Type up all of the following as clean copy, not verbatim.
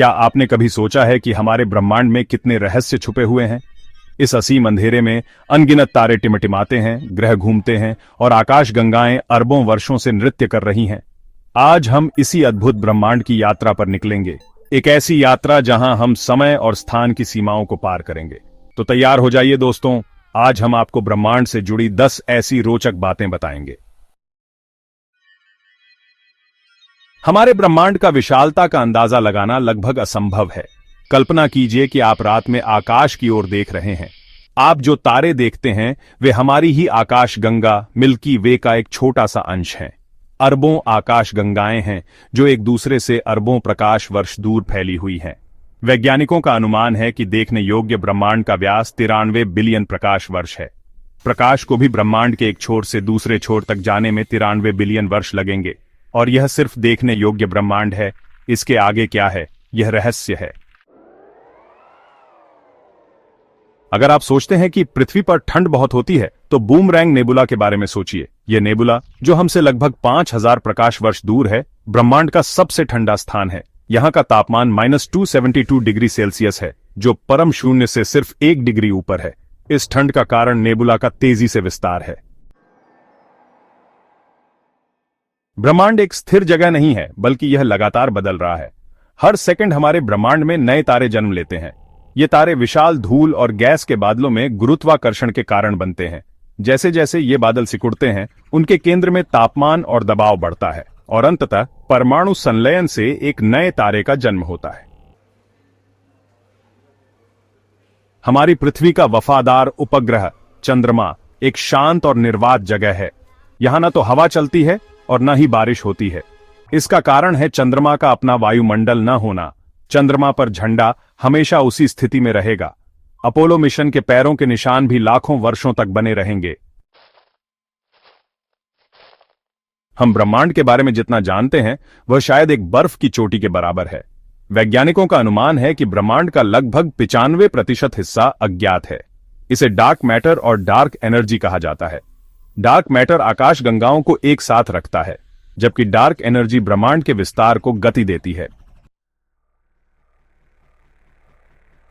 क्या आपने कभी सोचा है कि हमारे ब्रह्मांड में कितने रहस्य छुपे हुए हैं? इस असीम अंधेरे में अनगिनत तारे टिमटिमाते हैं, ग्रह घूमते हैं और आकाश गंगाएं अरबों वर्षों से नृत्य कर रही हैं। आज हम इसी अद्भुत ब्रह्मांड की यात्रा पर निकलेंगे, एक ऐसी यात्रा जहां हम समय और स्थान की सीमाओं को पार करेंगे। तो तैयार हो जाइए दोस्तों, आज हम आपको ब्रह्मांड से जुड़ी 10 ऐसी रोचक बातें बताएंगे। हमारे ब्रह्मांड का विशालता का अंदाजा लगाना लगभग असंभव है। कल्पना कीजिए कि आप रात में आकाश की ओर देख रहे हैं। आप जो तारे देखते हैं वे हमारी ही आकाश गंगा मिल्की वे का एक छोटा सा अंश है। अरबों आकाश गंगाएं हैं जो एक दूसरे से अरबों प्रकाश वर्ष दूर फैली हुई हैं। वैज्ञानिकों का अनुमान है कि देखने योग्य ब्रह्मांड का व्यास 93 बिलियन प्रकाश वर्ष है। प्रकाश को भी ब्रह्मांड के एक छोर से दूसरे छोर तक जाने में 93 बिलियन वर्ष लगेंगे, और यह सिर्फ देखने योग्य ब्रह्मांड है। इसके आगे क्या है, यह रहस्य है। अगर आप सोचते हैं कि पृथ्वी पर ठंड बहुत होती है, तो बूमरैंग नेबुला के बारे में सोचिए। यह नेबुला, जो हमसे लगभग 5000 प्रकाश वर्ष दूर है, ब्रह्मांड का सबसे ठंडा स्थान है। यहां का तापमान -272 डिग्री सेल्सियस है, जो परम शून्य से सिर्फ 1 डिग्री ऊपर है। इस ठंड का कारण नेबुला का तेजी से विस्तार है। ब्रह्मांड एक स्थिर जगह नहीं है, बल्कि यह लगातार बदल रहा है। हर सेकंड हमारे ब्रह्मांड में नए तारे जन्म लेते हैं। ये तारे विशाल धूल और गैस के बादलों में गुरुत्वाकर्षण के कारण बनते हैं। जैसे जैसे ये बादल सिकुड़ते हैं, उनके केंद्र में तापमान और दबाव बढ़ता है, और अंततः परमाणु संलयन से एक नए तारे का जन्म होता है। हमारी पृथ्वी का वफादार उपग्रह चंद्रमा एक शांत और निर्वात जगह है। यहां न तो हवा चलती है और न ही बारिश होती है। इसका कारण है चंद्रमा का अपना वायुमंडल न होना। चंद्रमा पर झंडा हमेशा उसी स्थिति में रहेगा। अपोलो मिशन के पैरों के निशान भी लाखों वर्षों तक बने रहेंगे। हम ब्रह्मांड के बारे में जितना जानते हैं, वह शायद एक बर्फ की चोटी के बराबर है। वैज्ञानिकों का अनुमान है कि ब्रह्मांड का लगभग 95% हिस्सा अज्ञात है। इसे डार्क मैटर और डार्क एनर्जी कहा जाता है। डार्क मैटर आकाश गंगाओं को एक साथ रखता है, जबकि डार्क एनर्जी ब्रह्मांड के विस्तार को गति देती है।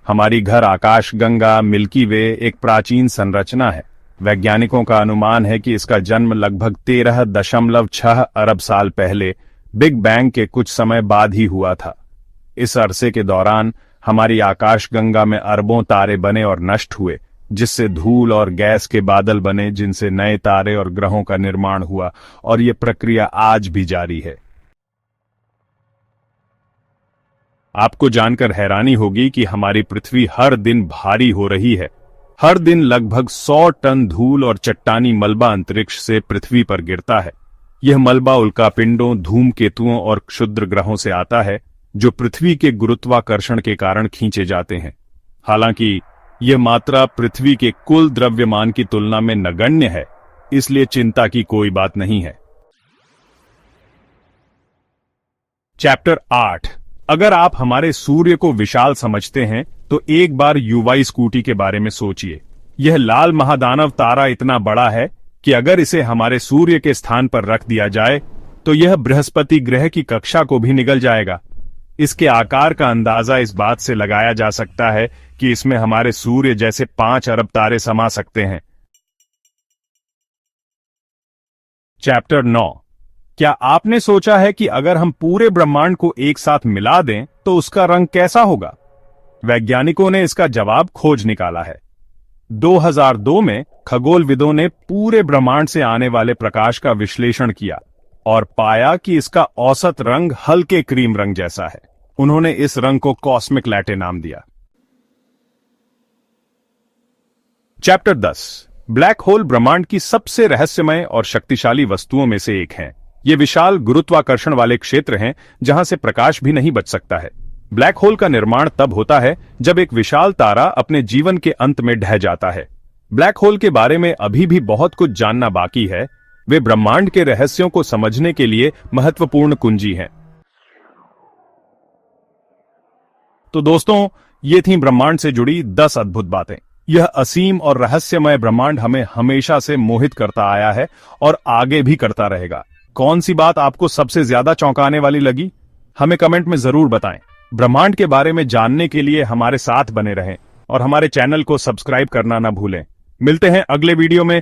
हमारी घर आकाश गंगा मिल्की वे एक प्राचीन संरचना है। वैज्ञानिकों का अनुमान है कि इसका जन्म लगभग 13.6 अरब साल पहले बिग बैंग के कुछ समय बाद ही हुआ था। इस अरसे के दौरान हमारी आकाश गंगा में अरबों तारे बने और नष्ट हुए, जिससे धूल और गैस के बादल बने, जिनसे नए तारे और ग्रहों का निर्माण हुआ, और यह प्रक्रिया आज भी जारी है। आपको जानकर हैरानी होगी कि हमारी पृथ्वी हर दिन भारी हो रही है। हर दिन लगभग 100 टन धूल और चट्टानी मलबा अंतरिक्ष से पृथ्वी पर गिरता है। यह मलबा उल्कापिंडों, धूमकेतुओं और क्षुद्र ग्रहों से आता है, जो पृथ्वी के गुरुत्वाकर्षण के कारण खींचे जाते हैं। हालांकि यह मात्रा पृथ्वी के कुल द्रव्यमान की तुलना में नगण्य है, इसलिए चिंता की कोई बात नहीं है। चैप्टर 8। अगर आप हमारे सूर्य को विशाल समझते हैं, तो एक बार युवाई स्कूटी के बारे में सोचिए। यह लाल महादानव तारा इतना बड़ा है कि अगर इसे हमारे सूर्य के स्थान पर रख दिया जाए, तो यह बृहस्पति ग्रह की कक्षा को भी निगल जाएगा। इसके आकार का अंदाजा इस बात से लगाया जा सकता है कि इसमें हमारे सूर्य जैसे 5 अरब तारे समा सकते हैं। चैप्टर 9। क्या आपने सोचा है कि अगर हम पूरे ब्रह्मांड को एक साथ मिला दें तो उसका रंग कैसा होगा? वैज्ञानिकों ने इसका जवाब खोज निकाला है। 2002 में खगोलविदों ने पूरे ब्रह्मांड से आने वाले प्रकाश का विश्लेषण किया और पाया कि इसका औसत रंग हल्के क्रीम रंग जैसा है। उन्होंने इस रंग को कॉस्मिक लैटे नाम दिया। चैप्टर 10। ब्लैक होल ब्रह्मांड की सबसे रहस्यमय और शक्तिशाली वस्तुओं में से एक है। ये विशाल गुरुत्वाकर्षण वाले क्षेत्र हैं जहां से प्रकाश भी नहीं बच सकता है। ब्लैक होल का निर्माण तब होता है जब एक विशाल तारा अपने जीवन के अंत में ढह जाता है। ब्लैक होल के बारे में अभी भी बहुत कुछ जानना बाकी है। वे ब्रह्मांड के रहस्यों को समझने के लिए महत्वपूर्ण कुंजी हैं। तो दोस्तों, ये थी ब्रह्मांड से जुड़ी 10 अद्भुत बातें। यह असीम और रहस्यमय ब्रह्मांड हमें हमेशा से मोहित करता आया है और आगे भी करता रहेगा। कौन सी बात आपको सबसे ज्यादा चौंकाने वाली लगी? हमें कमेंट में जरूर बताएं। ब्रह्मांड के बारे में जानने के लिए हमारे साथ बने रहें और हमारे चैनल को सब्सक्राइब करना ना भूलें। मिलते हैं अगले वीडियो में।